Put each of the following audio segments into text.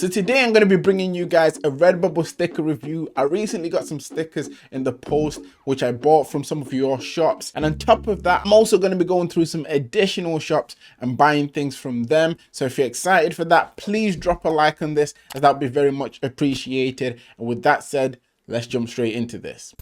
So today I'm going to be bringing you guys a Redbubble sticker review. I recently got some stickers in the post which I bought from some of your shops, and on top of that I'm also going to be going through some additional shops and buying things from them. So if you're excited for that, please drop a like on this, as that would be very much appreciated. And with that said, let's jump straight into this.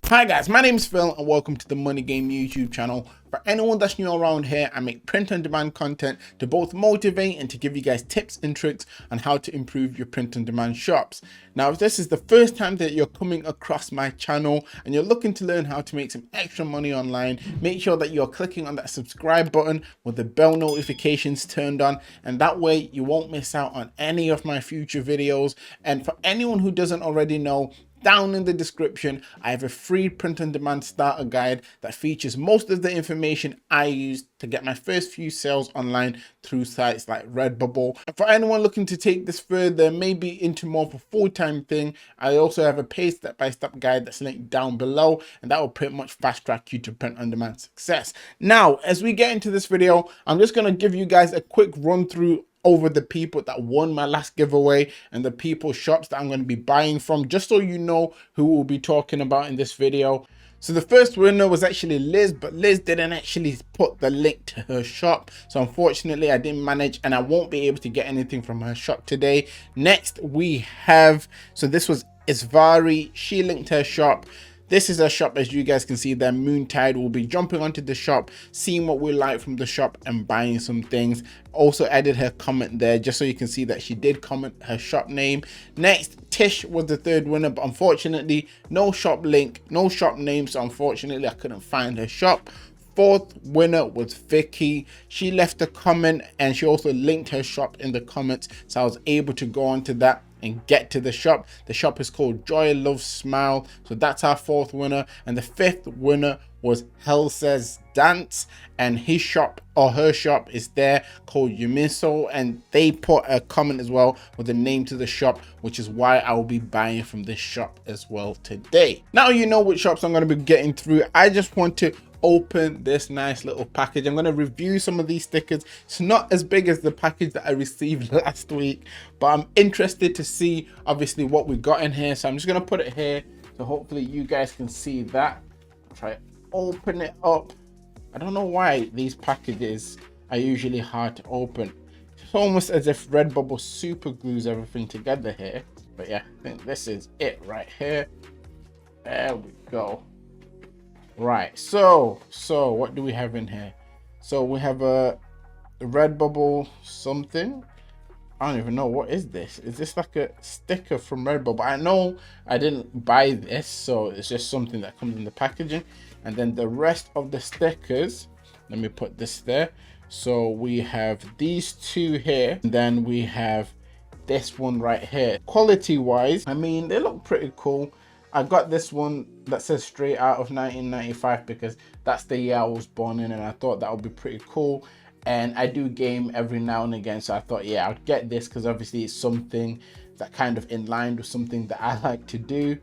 Hi guys, my name is Phil and welcome to the Money Game YouTube channel. For anyone that's new around here, I make print on demand content to both motivate and to give you guys tips and tricks on how to improve your print on demand shops. Now, if this is the first time that you're coming across my channel and you're looking to learn how to make some extra money online, make sure that you're clicking on that subscribe button with the bell notifications turned on, and that way you won't miss out on any of my future videos. And for anyone who doesn't already know, down in the description I have a free print on demand starter guide that features most of the information I used to get my first few sales online through sites like Redbubble. And for anyone looking to take this further, maybe into more of a full-time thing, I also have a paid step-by-step guide that's linked down below, and that will pretty much fast track you to print on demand success. Now, as we get into this video, I'm just going to give you guys a quick run through over the people that won my last giveaway and the people shops that I'm going to be buying from, just so you know who we'll be talking about in this video. So the first winner was actually Liz, but Liz didn't actually put the link to her shop, so unfortunately I didn't manage and I won't be able to get anything from her shop today. Next we have, so this was Isvari, she linked her shop. This is a shop, as you guys can see there, Moontide. Will be jumping onto the shop, seeing what we like from the shop and buying some things. Also added her comment there just so you can see that she did comment her shop name. Next, Tish was the third winner, but unfortunately no shop link, no shop name, so unfortunately I couldn't find her shop. Fourth winner was Vicky. She left a comment and she also linked her shop in the comments, so I was able to go onto that and get to the shop. The shop is called Joy Love Smile, so that's our fourth winner. And the fifth winner was Hell Says Dance, and his shop or her shop is there called Yumiso, and they put a comment as well with a name to the shop, which is why I will be buying from this shop as well today. Now you know which shops I'm going to be getting through. I just want to open this nice little package. I'm going to review some of these stickers. It's not as big as the package that I received last week, but I'm interested to see obviously what we got in here. So I'm just going to put it here so hopefully you guys can see that. Try to open it up. I don't know why these packages are usually hard to open. It's almost as if Redbubble super glues everything together here, but yeah, I think this is it right here. There we go. Right, so what do we have in here? So we have a Redbubble something. I don't even know, what is this? Is this like a sticker from Redbubble? I know I didn't buy this, so it's just something that comes in the packaging. And then the rest of the stickers, let me put this there. So we have these two here, and then we have this one right here. Quality wise, I mean, they look pretty cool. I got this one that says straight out of 1995 because that's the year I was born in, and I thought that would be pretty cool. And I do game every now and again, so I thought, yeah, I'd get this because obviously it's something that kind of in line with something that I like to do.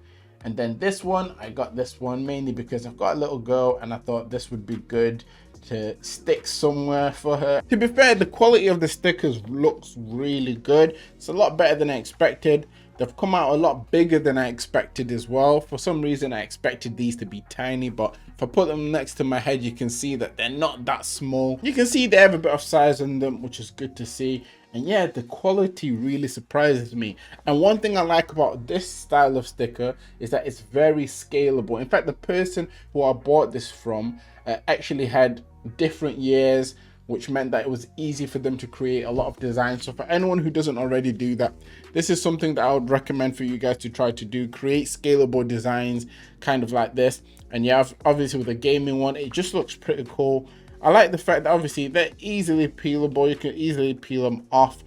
And then this one, I got this one mainly because I've got a little girl and I thought this would be good to stick somewhere for her. To be fair, the quality of the stickers looks really good. It's a lot better than I expected. They've come out a lot bigger than I expected as well. For some reason I expected these to be tiny, but if I put them next to my head you can see that they're not that small. You can see they have a bit of size on them, which is good to see. And yeah, the quality really surprises me. And one thing I like about this style of sticker is that it's very scalable. In fact, the person who I bought this from actually had different years, which meant that it was easy for them to create a lot of designs. So for anyone who doesn't already do that, this is something that I would recommend for you guys to try to do. Create scalable designs kind of like this. And yeah, obviously with the gaming one, it just looks pretty cool. I like the fact that obviously they're easily peelable. You can easily peel them off.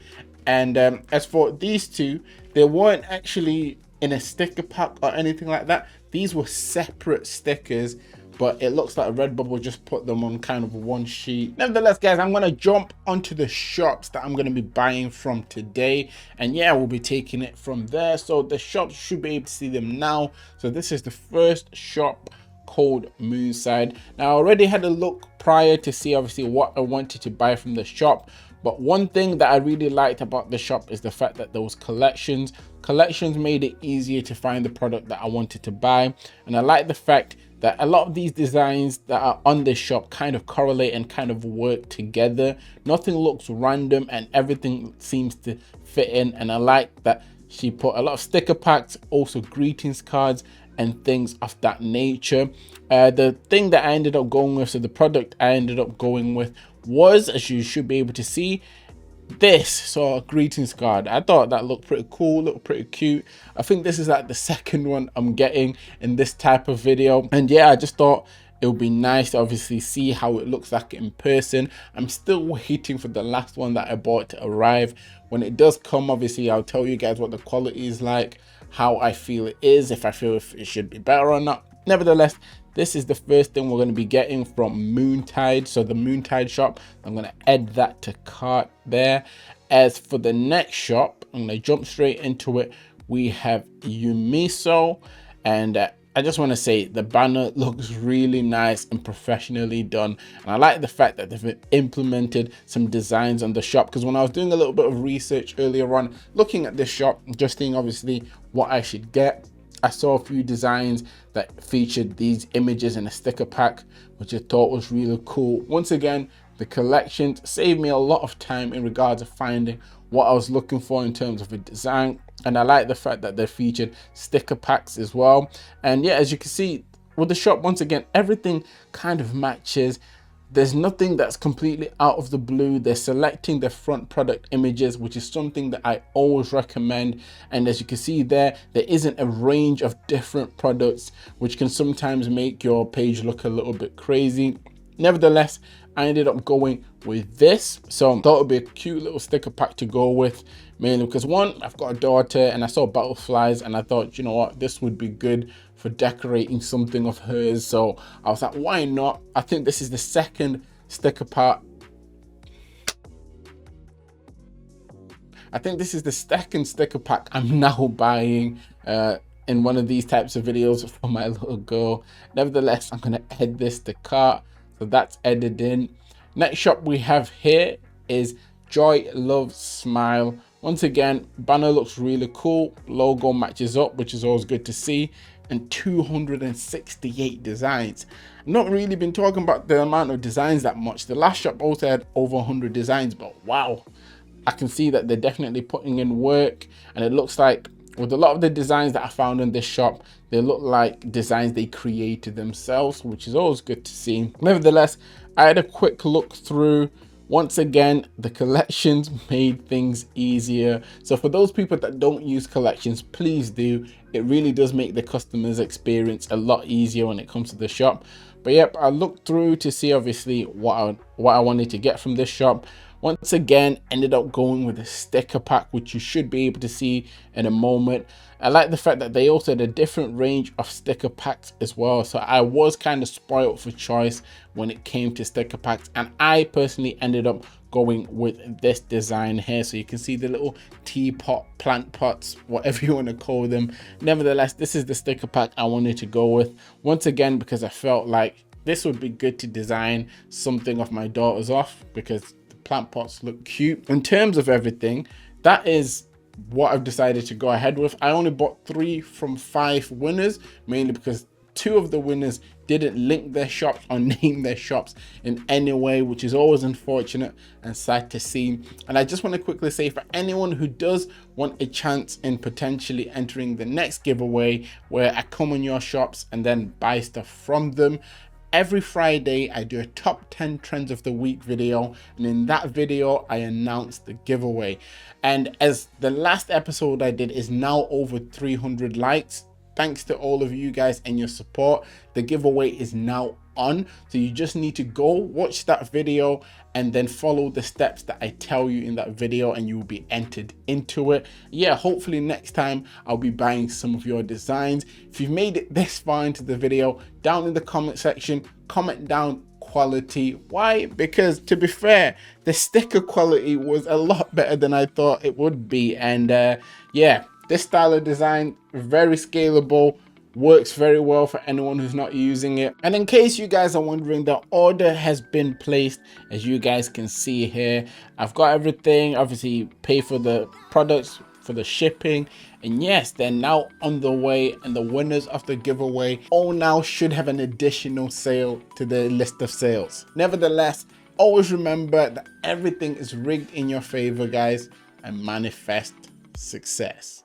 And as for these two, they weren't actually in a sticker pack or anything like that. These were separate stickers, but it looks like Redbubble just put them on kind of one sheet. Nevertheless, guys, I'm gonna jump onto the shops that I'm gonna be buying from today, and yeah, we'll be taking it from there. So the shops, you should be able to see them now. So this is the first shop, called Moonside. Now I already had a look prior to see obviously what I wanted to buy from the shop, But one thing that I really liked about the shop is the fact that those collections made it easier to find the product that I wanted to buy. And I like the fact that a lot of these designs that are on this shop kind of correlate and kind of work together. Nothing looks random and everything seems to fit in. And I like that she put a lot of sticker packs, also greetings cards and things of that nature. The thing that I ended up going with, so the product I ended up going with was, as you should be able to see, this sort of greetings card. I thought that looked pretty cool, looked pretty cute. I think this is like the second one I'm getting in this type of video, and yeah, I just thought it would be nice to obviously see how it looks like in person. I'm still waiting for the last one that I bought to arrive. When it does come, obviously I'll tell you guys what the quality is like, how I feel it is, if I feel if it should be better or not. Nevertheless, this is the first thing we're going to be getting from Moontide. So the Moontide shop, I'm going to add that to cart there. As for the next shop, I'm going to jump straight into it. We have Yumiso, and I just want to say the banner looks really nice and professionally done. And I like the fact that they've implemented some designs on the shop, because when I was doing a little bit of research earlier on, looking at this shop, just seeing obviously what I should get, I saw a few designs that featured these images in a sticker pack, which I thought was really cool. Once again, the collections saved me a lot of time in regards to finding what I was looking for in terms of a design. And I like the fact that they featured sticker packs as well. And yeah, as you can see with the shop, once again, everything kind of matches. There's nothing that's completely out of the blue. They're selecting the front product images, which is something that I always recommend. And as you can see there isn't a range of different products, which can sometimes make your page look a little bit crazy. Nevertheless, I ended up going with this. So I thought it would be a cute little sticker pack to go with, mainly because one, I've got a daughter and I saw butterflies and I thought, you know what, this would be good for decorating something of hers. So I was like, why not? I think this is the second sticker pack. I think this is the second sticker pack I'm now buying in one of these types of videos for my little girl. Nevertheless, I'm gonna add this to cart. So that's added in. Next shop we have here is Joy Love Smile. Once again, banner looks really cool. Logo matches up, which is always good to see. And 268 designs. I've not really been talking about the amount of designs that much. The last shop also had over 100 designs, but wow, I can see that they're definitely putting in work. And it looks like with a lot of the designs that I found in this shop, they look like designs they created themselves, which is always good to see. Nevertheless, I had a quick look through. Once again, the collections made things easier. So for those people that don't use collections, please do. It really does make the customer's experience a lot easier when it comes to the shop. But yep, I looked through to see obviously what I wanted to get from this shop. Once again, ended up going with a sticker pack, which you should be able to see in a moment. I like the fact that they also had a different range of sticker packs as well. So I was kind of spoiled for choice when it came to sticker packs. And I personally ended up going with this design here. So you can see the little teapot, plant pots, whatever you want to call them. Nevertheless, this is the sticker pack I wanted to go with. Once again, because I felt like this would be good to design something of my daughter's off, because the plant pots look cute. In terms of everything, that is what I've decided to go ahead with. I only bought 3 from 5 winners, mainly because 2 of the winners didn't link their shops or name their shops in any way, which is always unfortunate and sad to see. And I just want to quickly say, for anyone who does want a chance in potentially entering the next giveaway, where I come on your shops and then buy stuff from them, every Friday I do a top 10 trends of the week video, and in that video I announce the giveaway. And as the last episode I did is now over 300 likes, thanks to all of you guys and your support, the giveaway is now on. So you just need to go watch that video and then follow the steps that I tell you in that video, and you will be entered into it. Yeah, hopefully next time I'll be buying some of your designs. If you've made it this far into the video, down in the comment section, comment down quality. Why? Because to be fair, the sticker quality was a lot better than I thought it would be. And yeah, this style of design, very scalable, works very well for anyone who's not using it. And in case you guys are wondering, the order has been placed. As you guys can see here, I've got everything, obviously pay for the products, for the shipping, and yes, they're now on the way, and the winners of the giveaway all now should have an additional sale to the list of sales. Nevertheless, always remember that everything is rigged in your favor, guys, and manifest success.